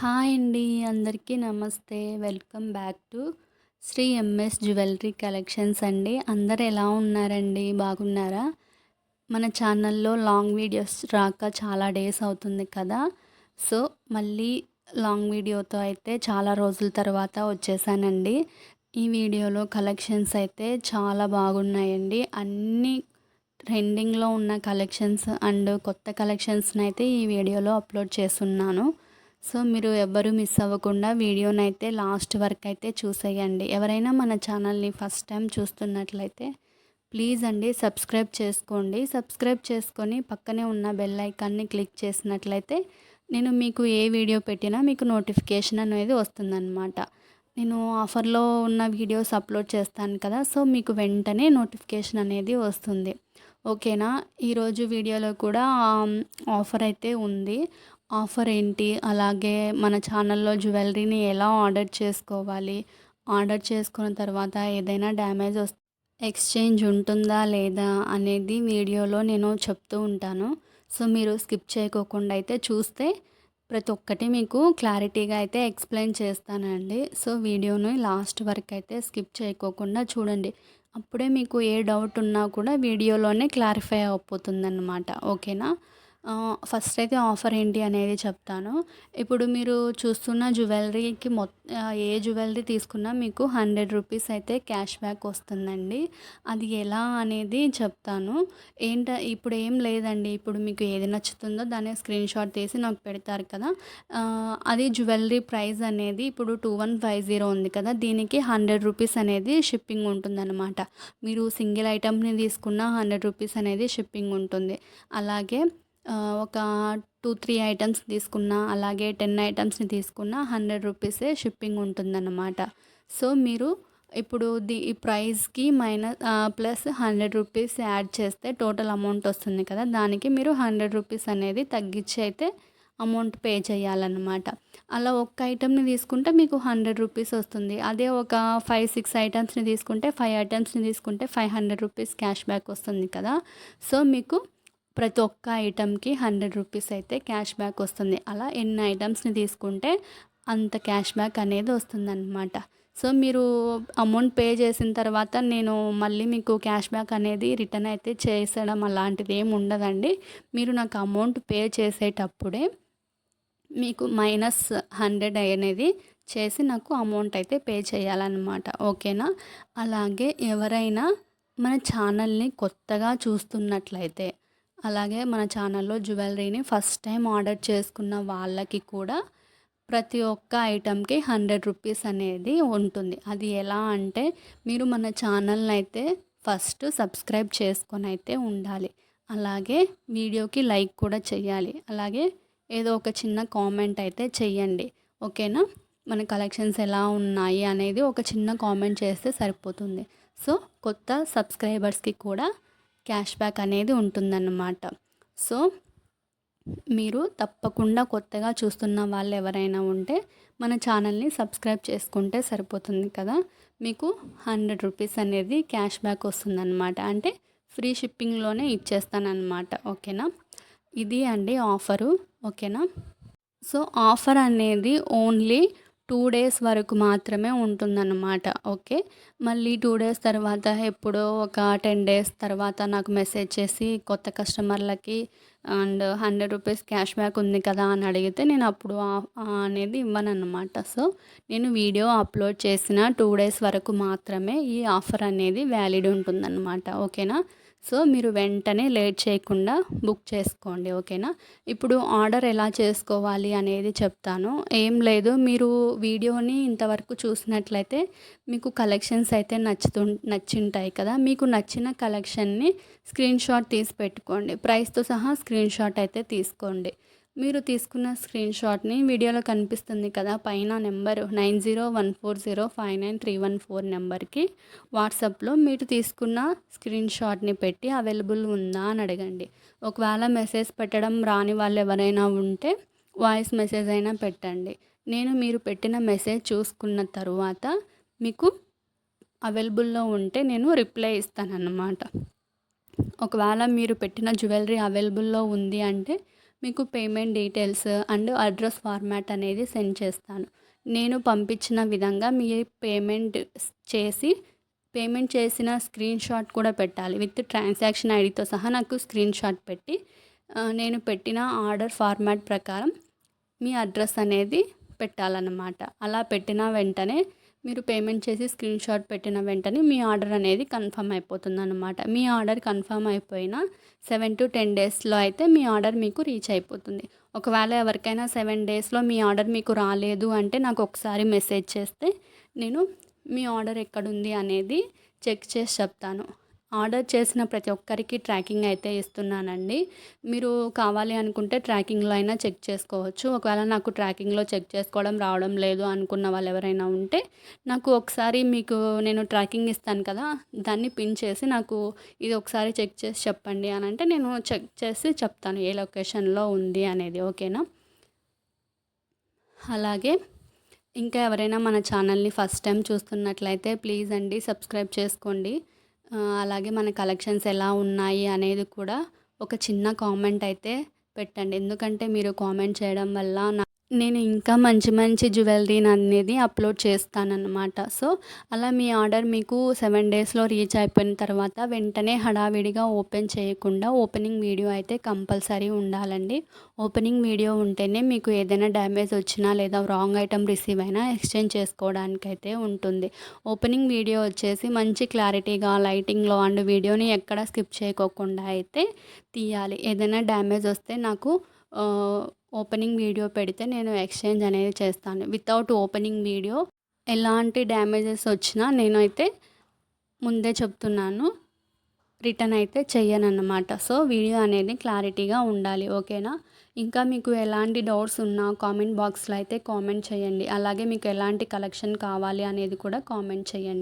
Hi అండి. అందరికీ నమస్తే. Welcome back to Sri MS jewellery collections అండి. అందరు ఎలా ఉన్నారండి? బాగున్నారా? మన ఛానల్లో లాంగ్ వీడియోస్ రాక చాలా డేస్ అవుతుంది కదా! సో, మళ్ళీ లాంగ్ వీడియోతో అయితే చాలా రోజుల తర్వాత వచ్చేసానండి. ఈ వీడియోలో కలెక్షన్స్ అయితే చాలా బాగున్నాయండి. అన్నీ ట్రెండింగ్‌లో ఉన్న కలెక్షన్స్ అండ్ కొత్త కలెక్షన్స్‌నైతే ఈ వీడియోలో అప్లోడ్ చేసున్నాను. సో, మీరు ఎవ్వరూ మిస్ అవ్వకుండా వీడియోనైతే లాస్ట్ వరకైతే చూసేయండి. ఎవరైనా మన ఛానల్‌ని ఫస్ట్ టైం చూస్తున్నట్లయితే ప్లీజ్ అండి సబ్స్క్రైబ్ చేసుకోండి. సబ్స్క్రైబ్ చేసుకొని పక్కనే ఉన్న బెల్ ఐకాన్ని క్లిక్ చేసినట్లయితే నేను మీకు ఏ వీడియో పెట్టినా మీకు నోటిఫికేషన్ అనేది వస్తుందన్నమాట. నేను ఆఫర్‌లో ఉన్న వీడియోస్ అప్లోడ్ చేస్తాను కదా! సో, మీకు వెంటనే నోటిఫికేషన్ అనేది వస్తుంది. ఓకేనా? ఈరోజు వీడియోలో కూడా ఆఫర్ అయితే ఉంది. ఆఫర్ ఏంటి? అలాగే మన ఛానల్‌లో జ్యువెలరీని ఎలా ఆర్డర్ చేసుకోవాలి? ఆర్డర్ చేసుకున్న తర్వాత ఏదైనా డ్యామేజ్ ఎక్స్చేంజ్ ఉంటుందా లేదా అనేది వీడియోలో నేను చెప్తూ ఉంటాను. సో, మీరు స్కిప్ చేయకోకుండా అయితే చూస్తే ప్రతి ఒక్కటి మీకు క్లారిటీగా అయితే ఎక్స్‌ప్లెయిన్ చేస్తానండి. సో, వీడియోని లాస్ట్ వరకు అయితే స్కిప్ చేయకోకుండా చూడండి. అప్పుడే మీకు ఏ డౌట్ ఉన్నా కూడా వీడియోలోనే క్లారిఫై అయిపోతుందన్నమాట. ఓకేనా? ఫస్ట్ అయితే ఆఫర్ ఏంటి అనేది చెప్తాను. ఇప్పుడు మీరు చూస్తున్న జ్యువెలరీకి ఏ జ్యువెలరీ తీసుకున్నా మీకు రూ. 100 అయితే క్యాష్ బ్యాక్ వస్తుందండి. అది ఎలా అనేది చెప్తాను. ఇప్పుడు ఏం లేదండి. ఇప్పుడు మీకు ఏది నచ్చుతుందో దాన్ని స్క్రీన్‌షాట్ తీసి నాకు పెడతారు కదా! అది జ్యువెలరీ ప్రైస్ అనేది ఇప్పుడు 2150 ఉంది కదా! దీనికి రూ. 100 అనేది షిప్పింగ్ ఉంటుందన్నమాట. మీరు సింగిల్ ఐటెమ్‌ని తీసుకున్న రూ. 100 అనేది షిప్పింగ్ ఉంటుంది. అలాగే ఒక 2, 3 ఐటెమ్స్ తీసుకున్నా, అలాగే 10 ఐటెమ్స్‌ని తీసుకున్నా రూ. 100 షిప్పింగ్ ఉంటుందన్నమాట. సో, మీరు ఇప్పుడు ఈ ప్రైస్‌కి ప్లస్ రూ. 100 యాడ్ చేస్తే టోటల్ అమౌంట్ వస్తుంది కదా! దానికి మీరు రూ. 100 అనేది తగ్గించి అయితే అమౌంట్ పే చేయాలన్నమాట. అలా ఒక్క ఐటెమ్‌ని తీసుకుంటే మీకు రూ. 100 వస్తుంది. అదే ఒక 5, 6 ఐటెమ్స్‌ని తీసుకుంటే 5 ఐటెమ్స్‌ని తీసుకుంటే రూ. 500 క్యాష్ బ్యాక్ వస్తుంది కదా! సో, మీకు ప్రతి ఒక్క ఐటెమ్‌కి రూ. 100 అయితే క్యాష్ బ్యాక్ వస్తుంది. అలా ఎన్ని ఐటెమ్స్‌ని తీసుకుంటే అంత క్యాష్ బ్యాక్ అనేది వస్తుందన్నమాట. సో, మీరు అమౌంట్ పే చేసిన తర్వాత నేను మళ్ళీ మీకు క్యాష్ బ్యాక్ అనేది రిటర్న్ అయితే చేసేయడం అలాంటిది ఏమి ఉండదండి. మీరు నాకు అమౌంట్ పే చేసేటప్పుడే మీకు -100 అనేది చేసి నాకు అమౌంట్ అయితే పే చేయాలన్నమాట. ఓకేనా? అలాగే ఎవరైనా మన ఛానల్‌ని కొత్తగా చూస్తున్నట్లయితే, అలాగే మన ఛానల్‌లో జ్యువెలరీని ఫస్ట్ టైం ఆర్డర్ చేసుకున్న వాళ్ళకి కూడా ప్రతి ఒక్క ఐటెంకి రూ. 100 అనేది ఉంటుంది. అది ఎలా అంటే మీరు మన ఛానల్‌ని అయితే ఫస్ట్ సబ్స్క్రైబ్ చేసుకొని అయితే ఉండాలి. అలాగే వీడియోకి లైక్ కూడా చేయాలి. అలాగే ఏదో ఒక చిన్న కామెంట్ అయితే చెయ్యండి. ఓకేనా? మన కలెక్షన్స్ ఎలా ఉన్నాయి అనేది ఒక చిన్న కామెంట్ చేస్తే సరిపోతుంది. సో, కొత్త సబ్స్క్రైబర్స్‌కి కూడా క్యాష్ బ్యాక్ అనేది ఉంటుందన్నమాట. సో, మీరు తప్పకుండా కొత్తగా చూస్తున్న వాళ్ళు ఎవరైనా ఉంటే మన ఛానల్‌ని సబ్స్క్రైబ్ చేసుకుంటే సరిపోతుంది కదా! మీకు రూ. 100 అనేది క్యాష్ బ్యాక్ వస్తుందన్నమాట. అంటే ఫ్రీ షిప్పింగ్‌లోనే ఇచ్చేస్తానన్నమాట. ఓకేనా? ఇది అండి ఆఫరు. ఓకేనా? సో, ఆఫర్ అనేది ఓన్లీ 2 డేస్ వరకు మాత్రమే ఉంటుందన్నమాట. ఓకే. మళ్ళీ 2 డేస్ తర్వాత ఎప్పుడో ఒక 10 డేస్ తర్వాత నాకు మెసేజ్ చేసి కొత్త కస్టమర్లకి అండ్ రూ. 100 క్యాష్ బ్యాక్ ఉంది కదా అని అడిగితే నేను అప్పుడు అనేది ఇవ్వనన్నమాట. సో, నేను వీడియో అప్లోడ్ చేసిన 2 డేస్ వరకు మాత్రమే ఈ ఆఫర్ అనేది వ్యాలిడ్ ఉంటుందన్నమాట. ఓకేనా? సో, మీరు వెంటనే లేట్ చేయకుండా బుక్ చేసుకోండి. ఓకేనా? ఇప్పుడు ఆర్డర్ ఎలా చేసుకోవాలి అనేది చెప్తాను. ఏం లేదు, మీరు వీడియోని ఇంతవరకు చూసినట్లయితే మీకు కలెక్షన్స్ అయితే నచ్చింటాయి కదా! మీకు నచ్చిన కలెక్షన్‌ని స్క్రీన్‌షాట్ తీసి పెట్టుకోండి. ప్రైస్‌తో సహా స్క్రీన్‌షాట్ అయితే తీసుకోండి. మీరు తీసుకున్న స్క్రీన్‌షాట్‌ని వీడియోలో కనిపిస్తుంది కదా! పైన నెంబరు 9014059314 నెంబర్‌కి వాట్సాప్‌లో మీరు తీసుకున్న స్క్రీన్‌షాట్‌ని పెట్టి అవైలబుల్ ఉందా అని అడగండి. ఒకవేళ మెసేజ్ పెట్టడం రాని వాళ్ళు ఎవరైనా ఉంటే వాయిస్ మెసేజ్ అయినా పెట్టండి. నేను మీరు పెట్టిన మెసేజ్ చూసుకున్న తరువాత మీకు అవైలబుల్‌లో ఉంటే నేను రిప్లై ఇస్తానన్నమాట. ఒకవేళ మీరు పెట్టిన జ్యువెలరీ అవైలబుల్‌లో ఉంది అంటే మీకు payment details and address format అనేది సెండ్ చేస్తాను. నేను పంపించిన విధంగా మీ చేసి పేమెంట్ చేసిన స్క్రీన్‌షాట్ కూడా పెట్టాలి. విత్ ట్రాన్సాక్షన్ ఐడీతో సహా నాకు స్క్రీన్‌షాట్ పెట్టి నేను పెట్టిన ఆర్డర్ ఫార్మాట్ ప్రకారం మీ అడ్రస్ అనేది పెట్టాలన్నమాట. అలా పెట్టిన వెంటనే మీరు పేమెంట్ చేసి స్క్రీన్‌షాట్ పెట్టిన వెంటనే మీ ఆర్డర్ అనేది కన్ఫర్మ్ అయిపోతుందన్నమాట. మీ ఆర్డర్ కన్ఫర్మ్ అయిపోయిన 7-10 డేస్‌లో అయితే మీ ఆర్డర్ మీకు రీచ్ అయిపోతుంది. ఒకవేళ ఎవరికైనా 7 డేస్‌లో మీ ఆర్డర్ మీకు రాలేదు అంటే నాకు ఒకసారి మెసేజ్ చేస్తే నేను మీ ఆర్డర్ ఎక్కడుంది అనేది చెక్ చేసి చెప్తాను. ఆర్డర్ చేసిన ప్రతి ఒక్కరికి ట్రాకింగ్ అయితే ఇస్తున్నానండి. మీరు కావాలి అనుకుంటే ట్రాకింగ్‌లో అయినా చెక్ చేసుకోవచ్చు. ఒకవేళ నాకు ట్రాకింగ్‌లో చెక్ చేసుకోవడం రావడం లేదు అనుకున్న వాళ్ళు ఎవరైనా ఉంటే నాకు ఒకసారి మీకు నేను ట్రాకింగ్ ఇస్తాను కదా! దాన్ని పిన్ చేసి నాకు ఇది ఒకసారి చెక్ చేసి చెప్పండి అనంటే నేను చెక్ చేసి చెప్తాను ఏ లొకేషన్‌లో ఉంది అనేది. ఓకేనా? అలాగే ఇంకా ఎవరైనా మన ఛానల్ని ఫస్ట్ టైం చూస్తున్నట్లయితే ప్లీజ్ అండి సబ్స్క్రైబ్ చేసుకోండి. అలాగే మన కలెక్షన్స్ ఎలా ఉన్నాయి అనేది కూడా ఒక చిన్న కామెంట్ అయితే పెట్టండి. ఎందుకంటే మీరు కామెంట్ చేయడం వల్ల నేను ఇంకా మంచి మంచి జ్యువెలరీని అనేది అప్లోడ్ చేస్తానన్నమాట. సో అలా మీ ఆర్డర్ మీకు 7 డేస్‌లో రీచ్ అయిపోయిన తర్వాత వెంటనే హడావిడిగా ఓపెన్ చేయకుండా ఓపెనింగ్ వీడియో అయితే కంపల్సరీ ఉండాలండి. ఓపెనింగ్ వీడియో ఉంటేనే మీకు ఏదైనా డ్యామేజ్ వచ్చినా లేదా రాంగ్ ఐటెమ్ రిసీవ్ అయినా ఎక్స్చేంజ్ చేసుకోవడానికైతే ఉంటుంది. ఓపెనింగ్ వీడియో వచ్చేసి మంచి క్లారిటీగా లైటింగ్‌లో అండ్ వీడియోని ఎక్కడ స్కిప్ చేయకోకుండా అయితే తీయాలి. ఏదైనా డ్యామేజ్ వస్తే నాకు ఓపెనింగ్ వీడియో పెడితే నేను ఎక్స్చేంజ్ అనేది చేస్తాను. వితౌట్ ఓపెనింగ్ వీడియో ఎలాంటి డ్యామేజెస్ వచ్చినా నేనైతే ముందే చెప్తున్నాను, రిటర్న్ అయితే చెయ్యనన్నమాట. సో వీడియో అనేది క్లారిటీగా ఉండాలి. ఓకేనా? ఇంకా మీకు ఎలాంటి డౌట్స్ ఉన్నా కామెంట్ బాక్స్లో అయితే కామెంట్ చేయండి. అలాగే మీకు ఎలాంటి కలెక్షన్ కావాలి అనేది కూడా కామెంట్ చేయండి.